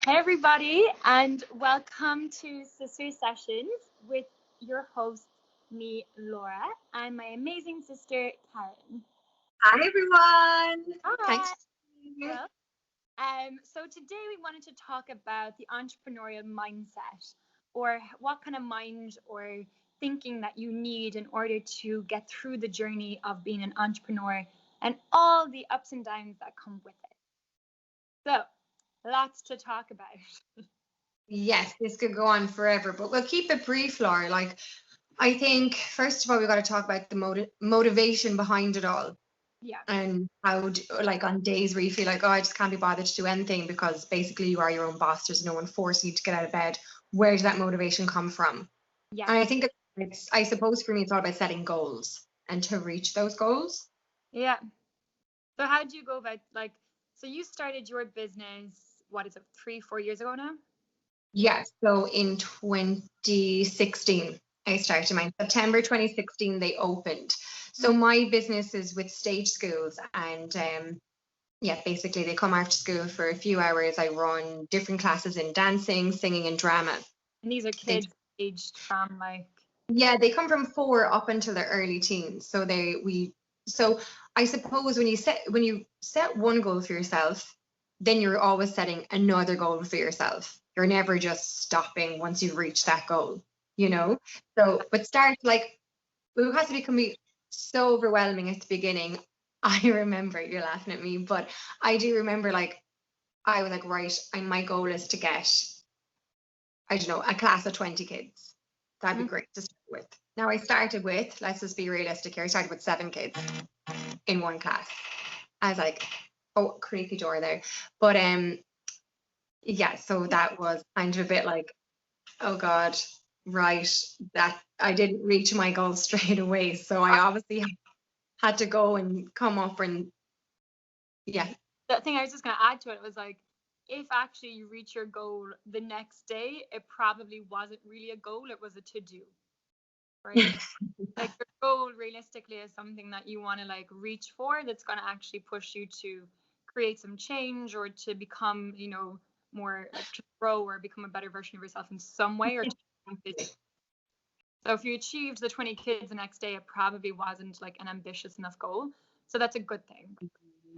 Hey everybody, and welcome to Sister Sessions with your host, me, Laura, and my amazing sister, Karen. Hi everyone. Hi. Thanks. Hello. So today we wanted to talk about the entrepreneurial mindset, or what kind of mind or thinking that you need in order to get through the journey of being an entrepreneur and all the ups and downs that come with it. So, lots to talk about. Yes, this could go on forever, but we'll keep it brief, Laura. I think first of all we got to talk about the motivation behind it all, Yeah. and how, on days where you feel like, oh, I just can't be bothered to do anything because basically you are your own boss. There's no one forcing you to get out of bed. Where does that motivation come from? Yeah. And I think I suppose for me, it's all about setting goals and to reach those goals. Yeah. So how did you go about so you started your business, what is it, 3, 4 years ago now? Yes. So in 2016, I started mine. September 2016, they opened. So my business is with stage schools, and yeah, basically they come after school for a few hours. I run different classes in dancing, singing, and drama. And these are kids aged from Yeah, they come from 4 up until their early teens. So I suppose when you set one goal for yourself, then you're always setting another goal for yourself. You're never just stopping once you've reached that goal, you know? So, but it has to become so overwhelming at the beginning. I remember, you're laughing at me, but I do remember I was like, right, my goal is to get, I don't know, a class of 20 kids. That'd be great to start with. Now I started with, let's just be realistic here, I started with 7 kids in one class. I was like, oh, creaky door there. But yeah, so that was kind of a bit like, oh God, right, that I didn't reach my goal straight away. So I obviously had to go and come up and yeah. The thing I was just going to add to it was if actually you reach your goal the next day, it probably wasn't really a goal, it was a to-do, right? Like your goal realistically is something that you want to reach for, that's going to actually push you to create some change or to become, more to grow or become a better version of yourself in some way, or to so if you achieved the 20 kids the next day, it probably wasn't an ambitious enough goal. So that's a good thing.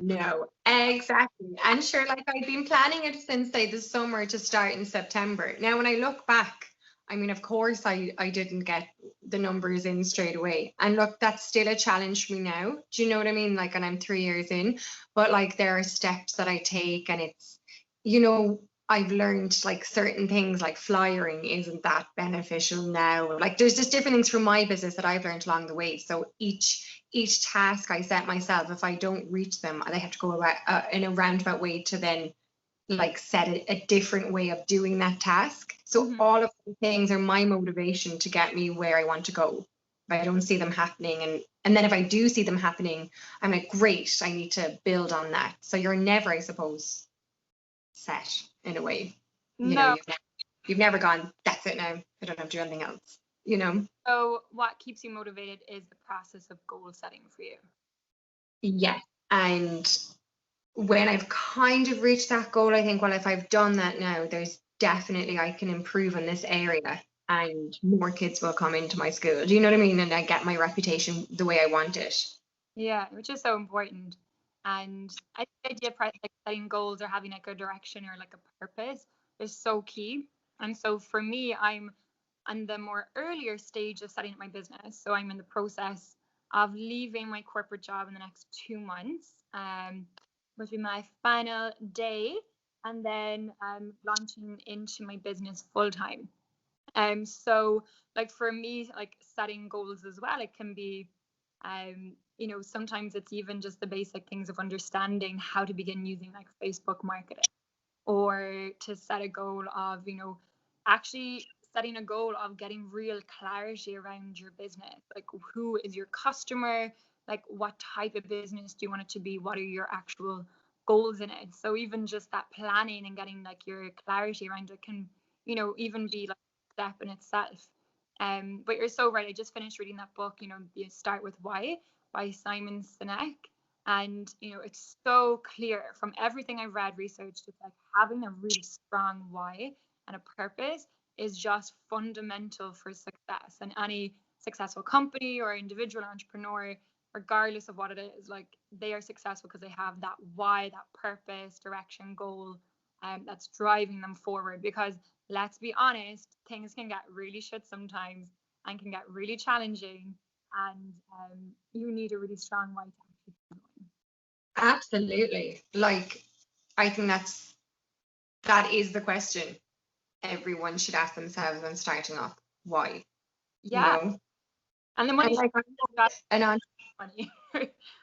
No, exactly. And sure, I've been planning it since say the summer to start in September. Now, when I look back, I mean, of course, I didn't get the numbers in straight away. And look, that's still a challenge for me now. Do you know what I mean? And I'm 3 years in, but there are steps that I take, and it's, I've learned certain things like flyering isn't that beneficial now. There's just different things from my business that I've learned along the way. So each task I set myself, if I don't reach them, I have to go in a roundabout way to then set a different way of doing that task. So all of the things are my motivation to get me where I want to go. If I don't see them happening, and then if I do see them happening, I'm like, great, I need to build on that. So you're never, I suppose, set in a way. No. You've never gone, that's it now, I don't have to do anything else. So what keeps you motivated is the process of goal setting for you. Yeah. And when I've kind of reached that goal, I think, well, if I've done that now, there's definitely I can improve in this area and more kids will come into my school. Do you know what I mean? And I get my reputation the way I want it. Yeah, which is so important. And I think the idea of setting goals or having a direction or a purpose is so key. And so for me, I'm on the more earlier stage of setting up my business. So I'm in the process of leaving my corporate job in the next 2 months, which will be my final day, and then launching into my business full time. So for me, setting goals as well, it can be sometimes it's even just the basic things of understanding how to begin using Facebook marketing, or to set a goal of, actually setting a goal of getting real clarity around your business. Who is your customer? What type of business do you want it to be? What are your actual goals in it? So even just that planning and getting your clarity around it can, even be a step in itself. But you're so right. I just finished reading that book, You Start With Why by Simon Sinek. And, it's so clear from everything I've read, researched, it's like having a really strong why and a purpose is just fundamental for success. And any successful company or individual entrepreneur, regardless of what it is, like they are successful because they have that why, that purpose, direction, goal, that's driving them forward. Because let's be honest, things can get really shit sometimes and can get really challenging. And you need a really strong why to actually keep going. Absolutely. Like, I think that is the question everyone should ask themselves when starting off. Why? You Yeah. know? And the And money like, should and on, money.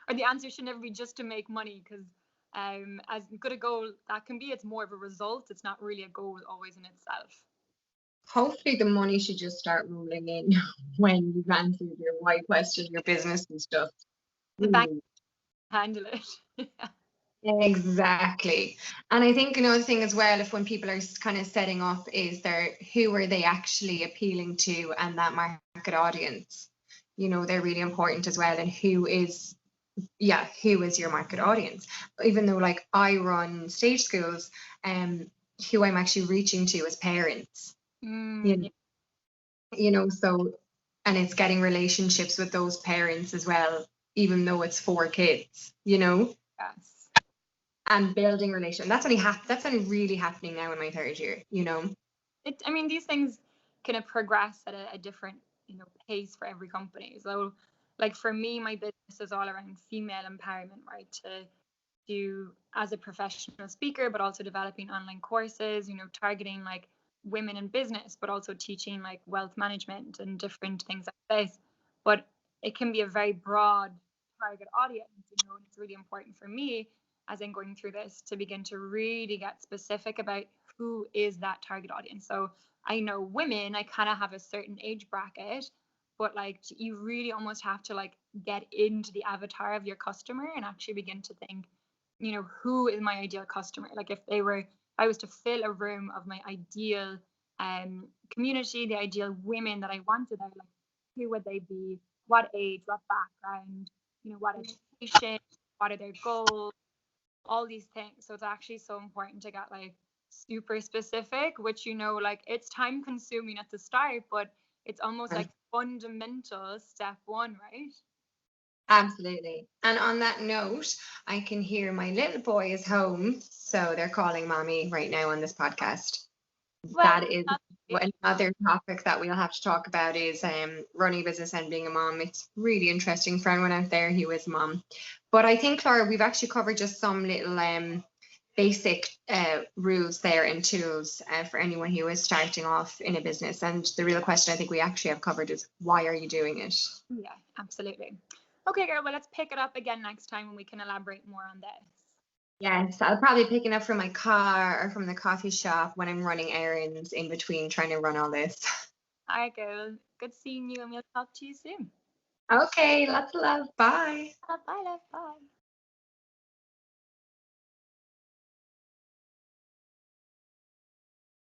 Or the answer should never be just to make money, because as good a goal that can be, it's more of a result. It's not really a goal always in itself. hopefully the money should just start rolling in when you've answered your why question, your business and stuff. The bank can handle it. Exactly. And I think another thing as well, if when people are kind of setting up, is who are they actually appealing to, and that market audience, they're really important as well. And who is your market audience? Even though like I run stage schools, who I'm actually reaching to is parents, Yeah. so, and it's getting relationships with those parents as well, even though it's for kids, Yes. and building relation. That's only really happening now in my third year. I mean, these things kind of progress at a different, pace for every company. So, like for me, my business is all around female empowerment, right? To do as a professional speaker, but also developing online courses, targeting like women in business, but also teaching like wealth management and different things like this. But it can be a very broad target audience, and it's really important for me as I'm going through this to begin to really get specific about who is that target audience. So I know women, I kind of have a certain age bracket, but like you really almost have to like get into the avatar of your customer and actually begin to think, who is my ideal customer? Like if I was to fill a room of my ideal community, the ideal women that I wanted, I like, who would they be? What age? What background? What education? What are their goals? All these things. So it's actually so important to get like super specific, which like it's time consuming at the start, but it's almost like fundamental step one, right? Absolutely. And on that note, I can hear my little boy is home, so they're calling mommy right now on this podcast. Well, That is another topic that we'll have to talk about is running a business and being a mom. It's really interesting for anyone out there who is a mom. But I think, Laura, we've actually covered just some little basic rules there and tools for anyone who is starting off in a business. And the real question I think we actually have covered is, why are you doing it? Yeah, absolutely. Okay, girl, well, let's pick it up again next time when we can elaborate more on this. Yes, I'll probably pick it up from my car or from the coffee shop when I'm running errands in between trying to run all this. All right, girl. Good seeing you, and we'll talk to you soon. Okay, lots of love. Bye. Bye, love. Bye.